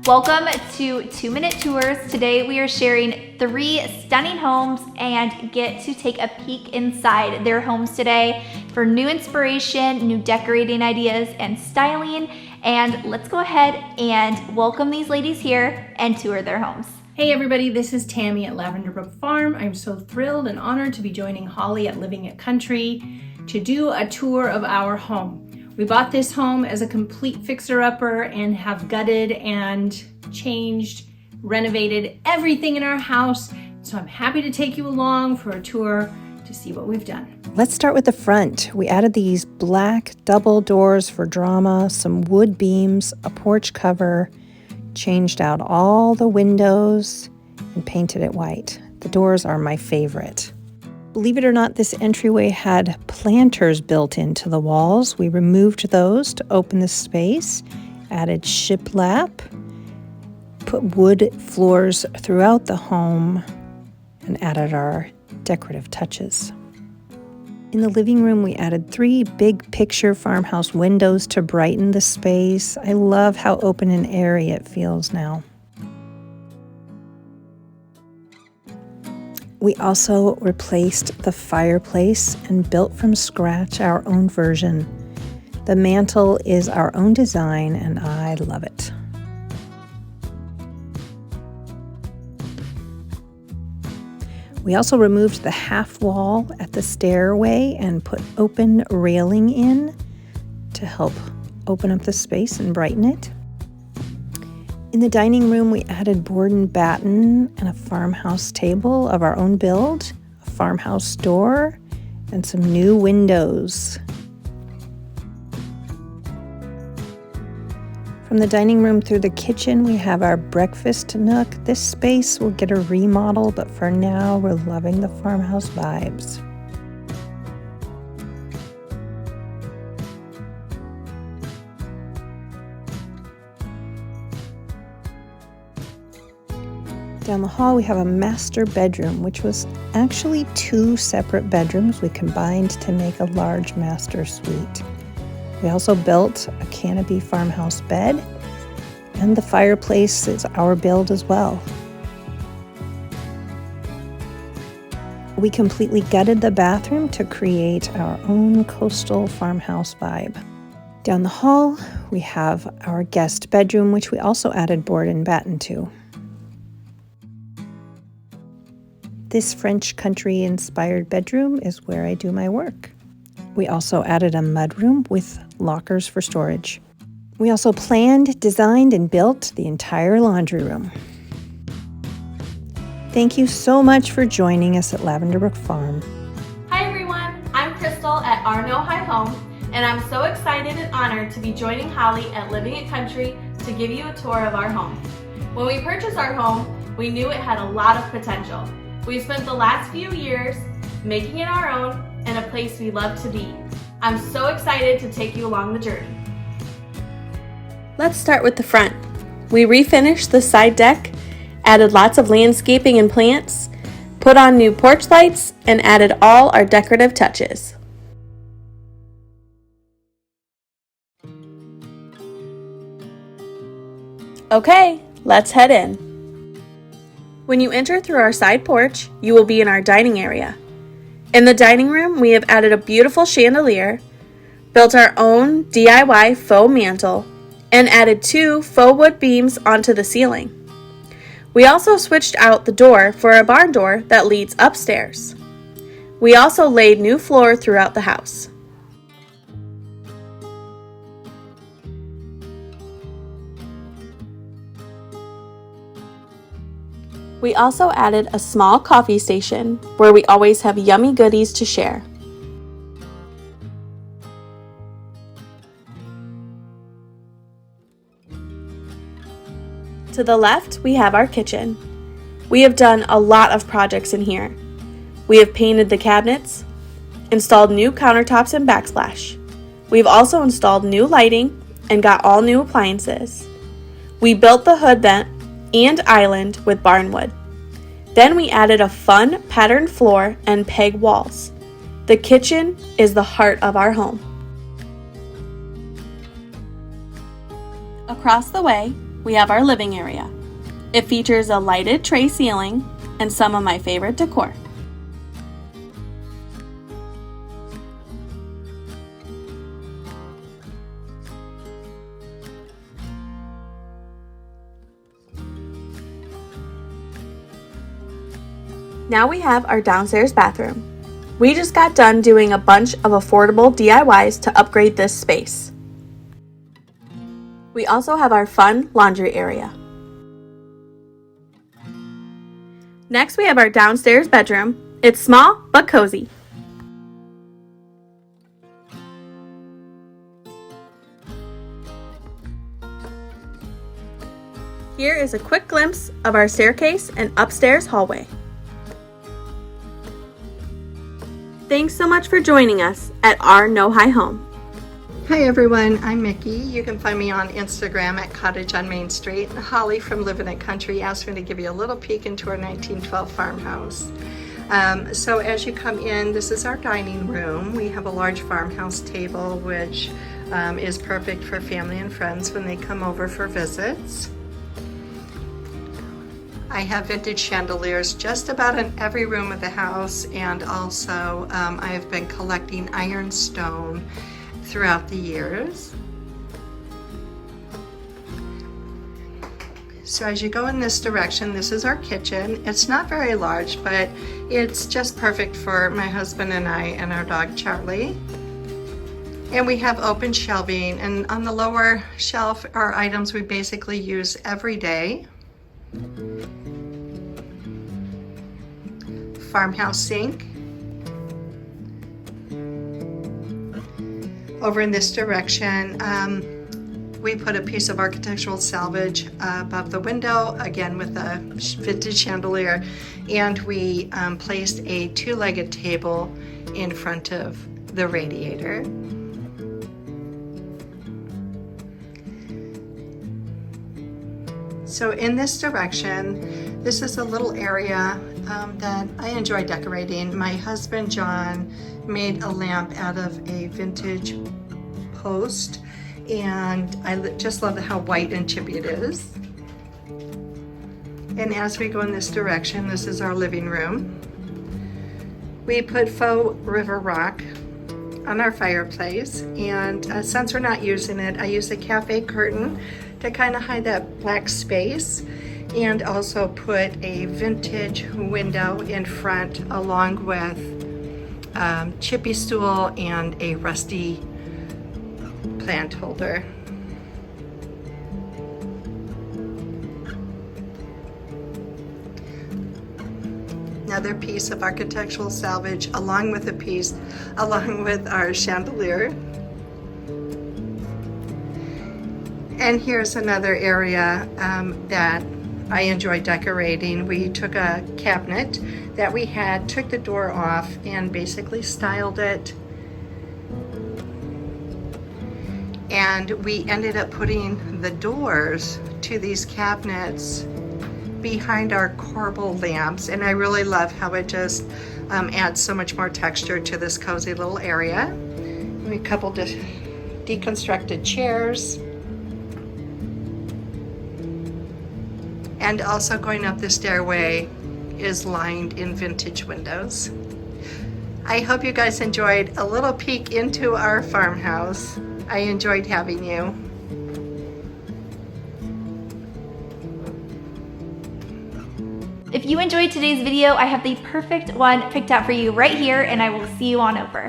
Welcome to 2-Minute Tours. Today we are sharing 3 stunning homes and get to take a peek inside their homes today for new inspiration, new decorating ideas, and styling. And let's go ahead and welcome these ladies here and tour their homes. Hey everybody, this is Tammy at Lavender Brook Farm. I'm so thrilled and honored to be joining Holly at Living It Country to do a tour of our home. We bought this home as a complete fixer-upper and have gutted and changed, renovated everything in our house. So I'm happy to take you along for a tour to see what we've done. Let's start with the front. We added these black double doors for drama, some wood beams, a porch cover, changed out all the windows, and painted it white. The doors are my favorite. Believe it or not, this entryway had planters built into the walls. We removed those to open the space, added shiplap, put wood floors throughout the home, and added our decorative touches. In the living room, we added 3 big picture farmhouse windows to brighten the space. I love how open and airy it feels now. We also replaced the fireplace and built from scratch our own version. The mantle is our own design and I love it. We also removed the half wall at the stairway and put open railing in to help open up the space and brighten it. In the dining room, we added board and batten and a farmhouse table of our own build, a farmhouse door, and some new windows. From the dining room through the kitchen, we have our breakfast nook. This space will get a remodel, but for now, we're loving the farmhouse vibes. Down the hall, we have a master bedroom, which was actually 2 separate bedrooms we combined to make a large master suite. We also built a canopy farmhouse bed, and the fireplace is our build as well. We completely gutted the bathroom to create our own coastal farmhouse vibe. Down the hall, we have our guest bedroom, which we also added board and batten to. This French country-inspired bedroom is where I do my work. We also added a mudroom with lockers for storage. We also planned, designed, and built the entire laundry room. Thank you so much for joining us at Lavender Brook Farm. Hi everyone, I'm Crystal at our NoHi Homes, and I'm so excited and honored to be joining Holly at Living It Country to give you a tour of our home. When we purchased our home, we knew it had a lot of potential. We've spent the last few years making it our own and a place we love to be. I'm so excited to take you along the journey. Let's start with the front. We refinished the side deck, added lots of landscaping and plants, put on new porch lights, and added all our decorative touches. Okay, let's head in. When you enter through our side porch, you will be in our dining area. In the dining room, we have added a beautiful chandelier, built our own DIY faux mantle, and added 2 faux wood beams onto the ceiling. We also switched out the door for a barn door that leads upstairs. We also laid new floor throughout the house. We also added a small coffee station where we always have yummy goodies to share. To the left, we have our kitchen. We have done a lot of projects in here. We have painted the cabinets, installed new countertops and backsplash. We've also installed new lighting and got all new appliances. We built the hood vent and island with barnwood. Then we added a fun patterned floor and peg walls. The kitchen is the heart of our home. Across the way, we have our living area. It features a lighted tray ceiling and some of my favorite decor. Now we have our downstairs bathroom. We just got done doing a bunch of affordable DIYs to upgrade this space. We also have our fun laundry area. Next we have our downstairs bedroom. It's small but cozy. Here is a quick glimpse of our staircase and upstairs hallway. Thanks so much for joining us at our NoHi Home. Hi everyone, I'm Mickey. You can find me on Instagram at Cottage on Main Street. Holly from Living It Country asked me to give you a little peek into our 1912 farmhouse. So as you come in, this is our dining room. We have a large farmhouse table which is perfect for family and friends when they come over for visits. I have vintage chandeliers just about in every room of the house, and also I have been collecting ironstone throughout the years. So as you go in this direction, this is our kitchen. It's not very large, but it's just perfect for my husband and I and our dog Charlie. And we have open shelving, and on the lower shelf are items we basically use every day. Farmhouse sink. Over in this direction, we put a piece of architectural salvage above the window, again with a vintage chandelier, and we placed a two-legged table in front of the radiator. So in this direction, this is a little area that I enjoy decorating. My husband John made a lamp out of a vintage post, and I just love how white and chippy it is. And as we go in this direction, this is our living room. We put faux river rock on our fireplace, and since we're not using it, I use a cafe curtain to kind of hide that black space, and also put a vintage window in front along with chippy stool and a rusty plant holder. Another piece of architectural salvage along with our chandelier. And here's another area that I enjoy decorating. We took a cabinet that we had, took the door off, and basically styled it. And we ended up putting the doors to these cabinets behind our corbel lamps, and I really love how it just adds so much more texture to this cozy little area. We coupled deconstructed chairs. And also going up the stairway is lined in vintage windows. I hope you guys enjoyed a little peek into our farmhouse. I enjoyed having you. If you enjoyed today's video, I have the perfect one picked out for you right here, and I will see you on over.